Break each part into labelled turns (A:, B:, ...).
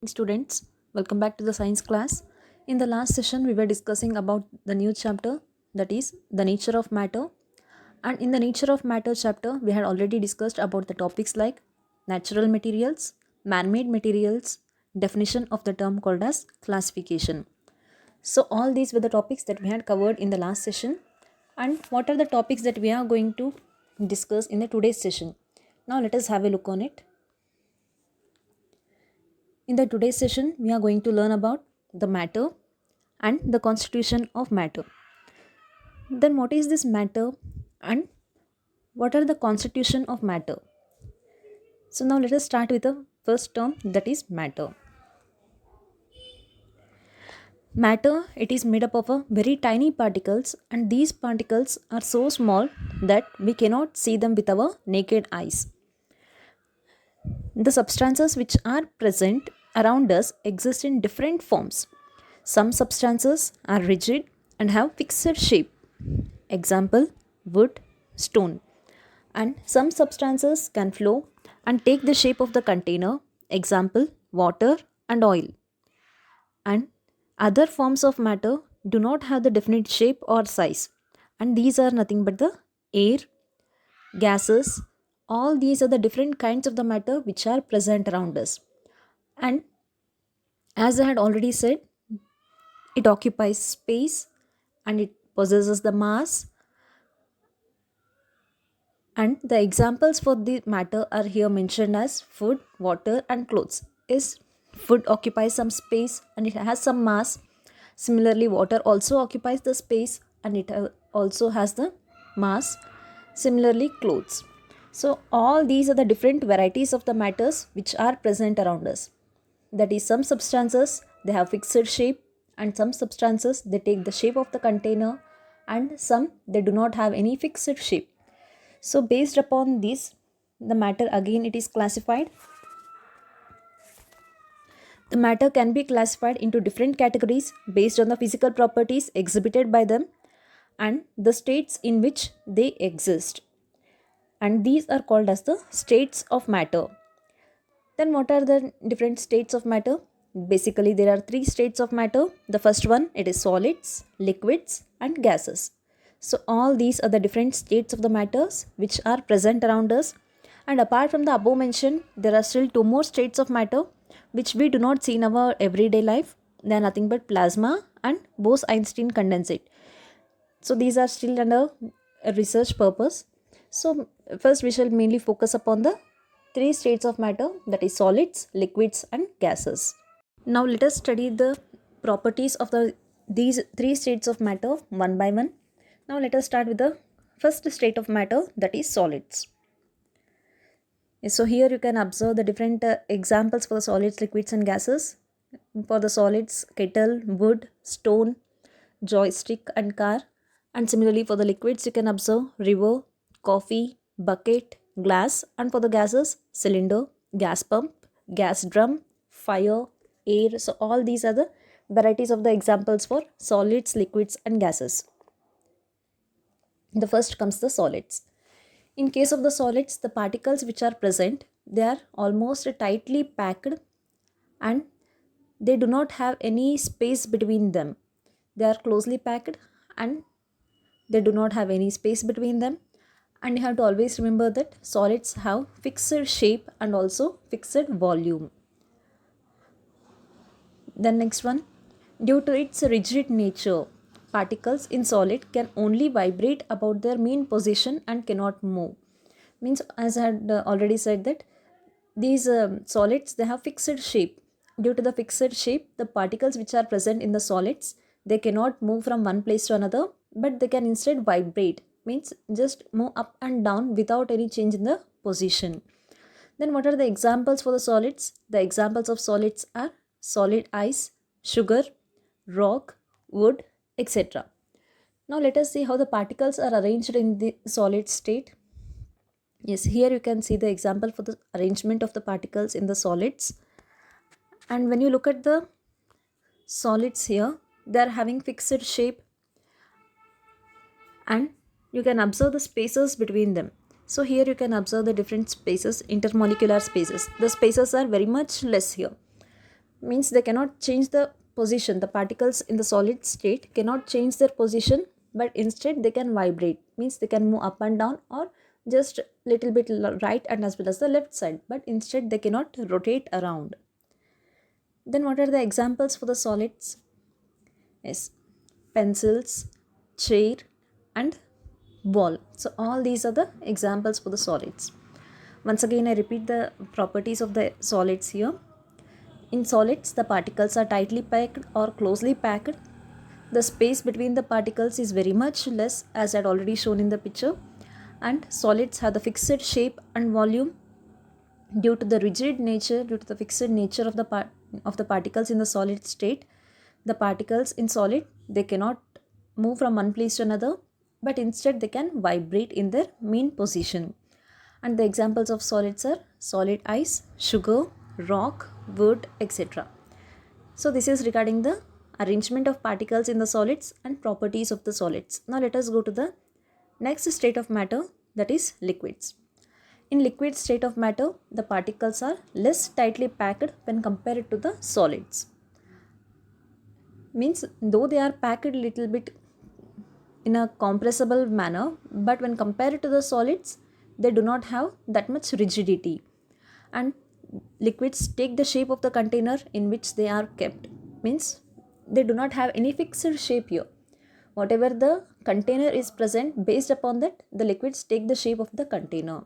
A: Students, welcome back to the science class. In the last session, we were discussing about the new chapter, that is the nature of matter. And in the nature of matter chapter, we had already discussed about the topics like natural materials, man-made materials, definition of the term called as classification. So all these were the topics that we had covered in the last session. And what are the topics that we are going to discuss in the today's session? Now let us have a look on it. In the today's session, we are going to learn about the matter and the constitution of matter. Then what is this matter and what are the constitution of matter? So now let us start with the first term, that is matter. Matter, it is made up of a very tiny particles, and these particles are so small that we cannot see them with our naked eyes. The substances which are present around us exist in different forms. Some substances are rigid and have fixed shape. Example, wood, stone. And some substances can flow and take the shape of the container. Example, water and oil. And other forms of matter do not have the definite shape or size. And these are nothing but the air, gases. All these are the different kinds of the matter which are present around us. And as I had already said, it occupies space and it possesses the mass. And the examples for the matter are here mentioned as food, water, and clothes. Is food occupies some space and it has some mass. Similarly, water also occupies the space and it also has the mass. Similarly, clothes. So all these are the different varieties of the matters which are present around us. That is, some substances they have fixed shape, and some substances they take the shape of the container, and some they do not have any fixed shape. So based upon this, the matter again it is classified. The matter can be classified into different categories based on the physical properties exhibited by them and the states in which they exist. And these are called as the states of matter. Then what are the different states of matter? Basically there are three states of matter. The first one, it is solids, liquids and gases. So all these are the different states of the matters which are present around us. And apart from the above mentioned, there are still two more states of matter which we do not see in our everyday life. They are nothing but plasma and Bose-Einstein condensate. So these are still under a research purpose. So first we shall mainly focus upon the three states of matter, that is solids, liquids and gases. Now let us study the properties of these three states of matter one by one. Now let us start with the first state of matter, that is solids. So here you can observe the different examples for the solids, liquids and gases. For the solids, kettle, wood, stone, joystick and car. And similarly for the liquids you can observe river, coffee, bucket, glass. And for the gases, cylinder, gas pump, gas drum, fire, air. So all these are the varieties of the examples for solids, liquids and gases. The first comes the solids. In case of the solids, the particles which are present, they are almost tightly packed and they do not have any space between them. They are closely packed and they do not have any space between them. And you have to always remember that solids have fixed shape and also fixed volume. The next one, due to its rigid nature, particles in solid can only vibrate about their mean position and cannot move. Means, as I had already said, that these solids they have fixed shape. Due to the fixed shape, the particles which are present in the solids they cannot move from one place to another, but they can instead vibrate. Means just move up and down without any change in the position. Then what are the examples for the solids? The examples of solids are solid ice, sugar, rock, wood, etc. Now let us see how the particles are arranged in the solid state. Yes, here you can see the example for the arrangement of the particles in the solids. And when you look at the solids here, they are having fixed shape and you can observe the spaces between them. So here you can observe the different spaces, intermolecular spaces. The spaces are very much less here. means they cannot change the position. The particles in the solid state cannot change their position, but instead they can vibrate, means they can move up and down or just little bit right and as well as the left side, but instead they cannot rotate around. Then what are the examples for the solids? Yes, pencils, chair and ball. So all these are the examples for the solids. Once again I repeat the properties of the solids here. In solids, the particles are tightly packed or closely packed. The space between the particles is very much less, as I had already shown in the picture. And solids have the fixed shape and volume due to the fixed nature of the particles in the solid state. The particles in solid, they cannot move from one place to another, but instead they can vibrate in their mean position. And the examples of solids are solid ice, sugar, rock, wood, etc. So this is regarding the arrangement of particles in the solids and properties of the solids. Now let us go to the next state of matter, that is liquids. In liquid state of matter, the particles are less tightly packed when compared to the solids. Means though they are packed a little bit in a compressible manner, but when compared to the solids, they do not have that much rigidity. And liquids take the shape of the container in which they are kept, means they do not have any fixed shape here. Whatever the container is present, based upon that the liquids take the shape of the container.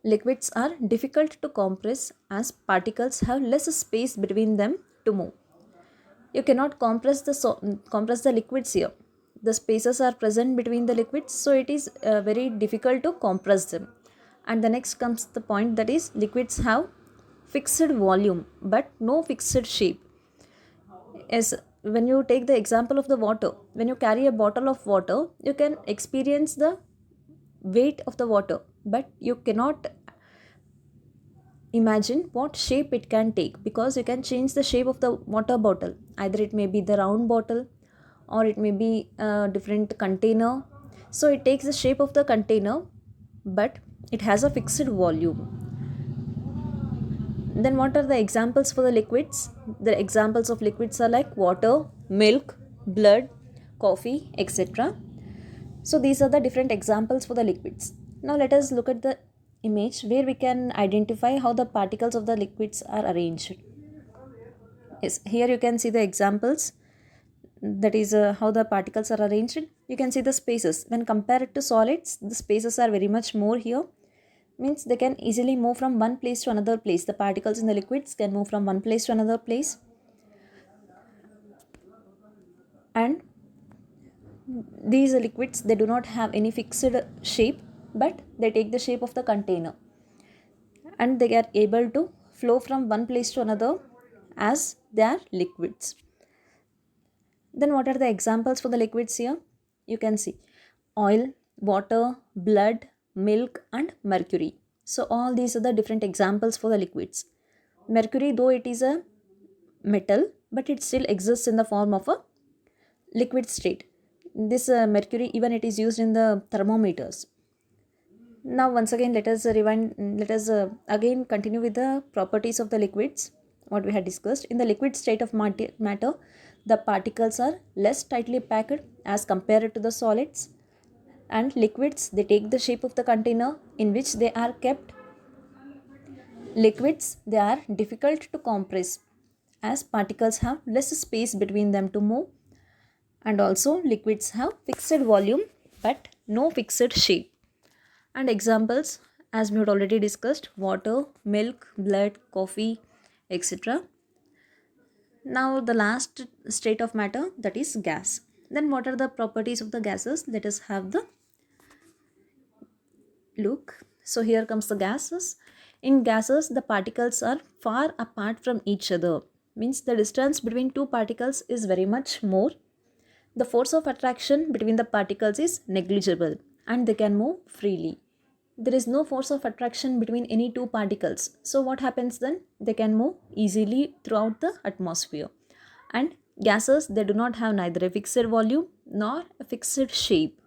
A: Liquids are difficult to compress as particles have less space between them to move. You cannot compress the liquids here. The spaces are present between the liquids, so it is very difficult to compress them. And the next comes the point, that is liquids have fixed volume but no fixed shape. As when you take the example of the water, when you carry a bottle of water, you can experience the weight of the water, but you cannot imagine what shape it can take, because you can change the shape of the water bottle. Either it may be the round bottle or it may be a different container. So it takes the shape of the container, but it has a fixed volume. Then what are the examples for the liquids? The examples of liquids are like water, milk, blood, coffee, etc. So these are the different examples for the liquids. Now let us look at the image where we can identify how the particles of the liquids are arranged. Yes, here you can see the examples, that is how the particles are arranged. You can see the spaces. When compared to solids, the spaces are very much more here, means they can easily move from one place to another place. The particles in the liquids can move from one place to another place. And these liquids, they do not have any fixed shape, but they take the shape of the container, and they are able to flow from one place to another as they are liquids. Then what are the examples for the liquids here? You can see oil, water, blood, milk and mercury. So all these are the different examples for the liquids. Mercury, though it is a metal, but it still exists in the form of a liquid state. This mercury, even it is used in the thermometers. Now once again let us again continue with the properties of the liquids, what we had discussed. In the liquid state of matter, the particles are less tightly packed as compared to the solids, and liquids, they take the shape of the container in which they are kept. Liquids, they are difficult to compress as particles have less space between them to move, and also liquids have fixed volume but no fixed shape. And examples, as we had already discussed, water, milk, blood, coffee, etc. Now the last state of matter, that is gas. Then what are the properties of the gases? Let us have the look. So here comes the gases. In gases, the particles are far apart from each other, means the distance between two particles is very much more. The force of attraction between the particles is negligible and they can move freely. There is no force of attraction between any two particles. So what happens then? They can move easily throughout the atmosphere. And gases, they do not have neither a fixed volume nor a fixed shape.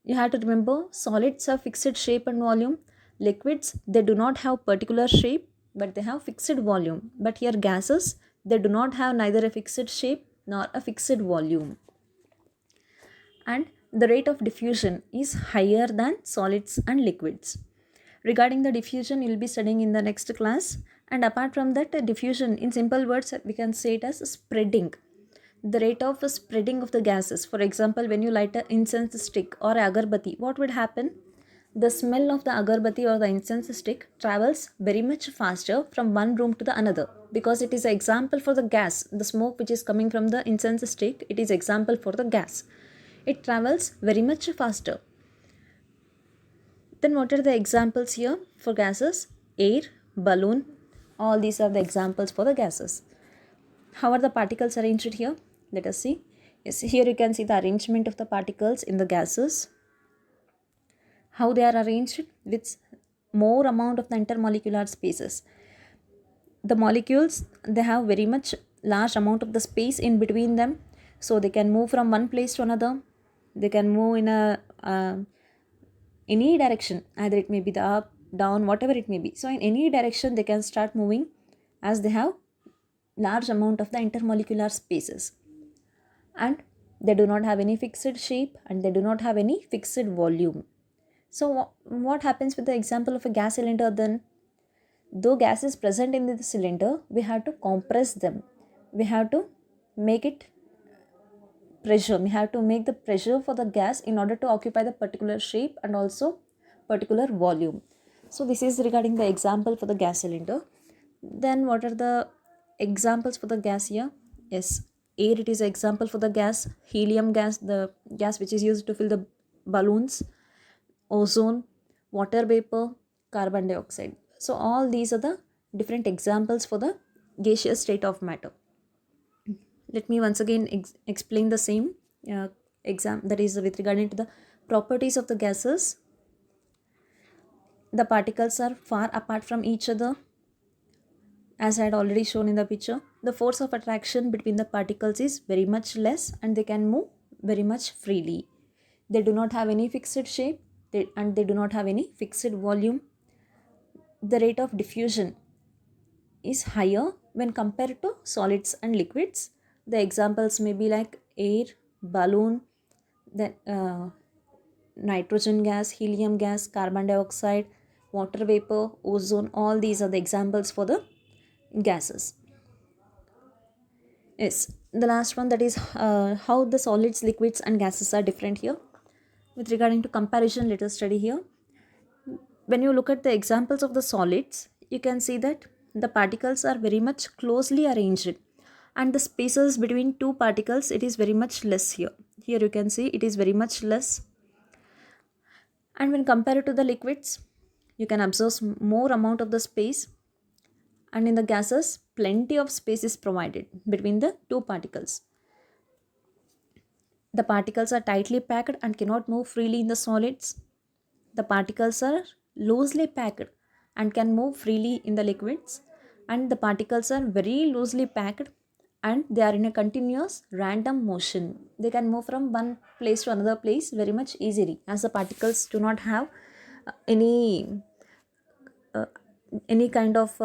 A: You have to remember, solids have fixed shape and volume. Liquids, they do not have particular shape but they have fixed volume. But here gases, they do not have neither a fixed shape nor a fixed volume. And the rate of diffusion is higher than solids and liquids. Regarding the diffusion, you'll be studying in the next class. And apart from that, diffusion, in simple words, we can say it as spreading. The rate of spreading of the gases. For example, when you light an incense stick or agarbatti, what would happen? The smell of the agarbatti or the incense stick travels very much faster from one room to the another, because it is an example for the gas. The smoke which is coming from the incense stick, it is example for the gas. It travels very much faster. Then what are the examples here for gases? Air, balloon, all these are the examples for the gases. How are the particles arranged here? Let us see. Yes, here you can see the arrangement of the particles in the gases. How they are arranged with more amount of the intermolecular spaces. The molecules, they have very much large amount of the space in between them, so they can move from one place to another. They can move in a any direction, either it may be the up, down, whatever it may be. So in any direction they can start moving, as they have large amount of the intermolecular spaces, and they do not have any fixed shape and they do not have any fixed volume. So what happens with the example of a gas cylinder then? Though gas is present in the cylinder, we have to compress them. We have to make it pressure. We have to make the pressure for the gas in order to occupy the particular shape and also particular volume. So this is regarding the example for the gas cylinder. Then what are the examples for the gas here? Yes, air, it is an example for the gas. Helium gas, the gas which is used to fill the balloons. Ozone, water vapor, carbon dioxide. So all these are the different examples for the gaseous state of matter. Let me once again explain the same that is with regard to the properties of the gases. The particles are far apart from each other, as I had already shown in the picture. The force of attraction between the particles is very much less and they can move very much freely. They do not have any fixed shape and they do not have any fixed volume. The rate of diffusion is higher when compared to solids and liquids. The examples may be like air, balloon, then nitrogen gas, helium gas, carbon dioxide, water vapor, ozone. All these are the examples for the gases. Yes, the last one, that is how the solids, liquids and gases are different here. With regarding to comparison, let us study here. When you look at the examples of the solids, you can see that the particles are very much closely arranged, and the spaces between two particles, it is very much less here. Here you can see it is very much less. And when compared to the liquids, you can observe more amount of the space, and in the gases, plenty of space is provided between the two particles. The particles are tightly packed and cannot move freely in the solids. The particles are loosely packed and can move freely in the liquids, and the particles are very loosely packed and they are in a continuous random motion. They can move from one place to another place very much easily, as the particles do not have any kind of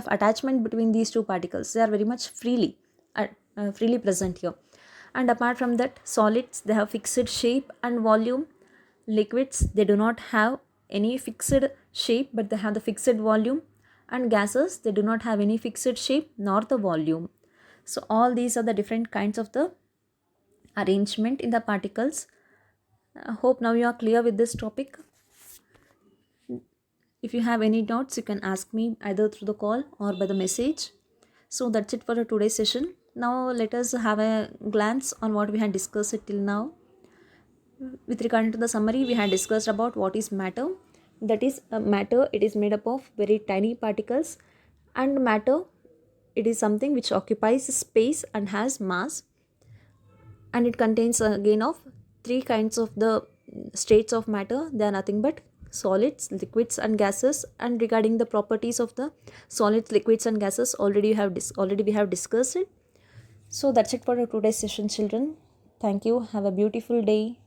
A: attachment between these two particles. They are very much freely present here. And apart from that, solids, they have fixed shape and volume. Liquids, they do not have any fixed shape but they have the fixed volume. And gases, they do not have any fixed shape nor the volume. So all these are the different kinds of the arrangement in the particles. I hope now you are clear with this topic. If you have any doubts, you can ask me either through the call or by the message. So that's it for today's session. Now let us have a glance on what we had discussed till now. With regard to the summary, we had discussed about what is matter. That is, matter, it is made up of very tiny particles, and matter, it is something which occupies space and has mass, and it contains again of three kinds of the states of matter. They are nothing but solids, liquids and gases. And regarding the properties of the solids, liquids and gases, already we have discussed it. So that's it for today's session, children. Thank you. Have a beautiful day.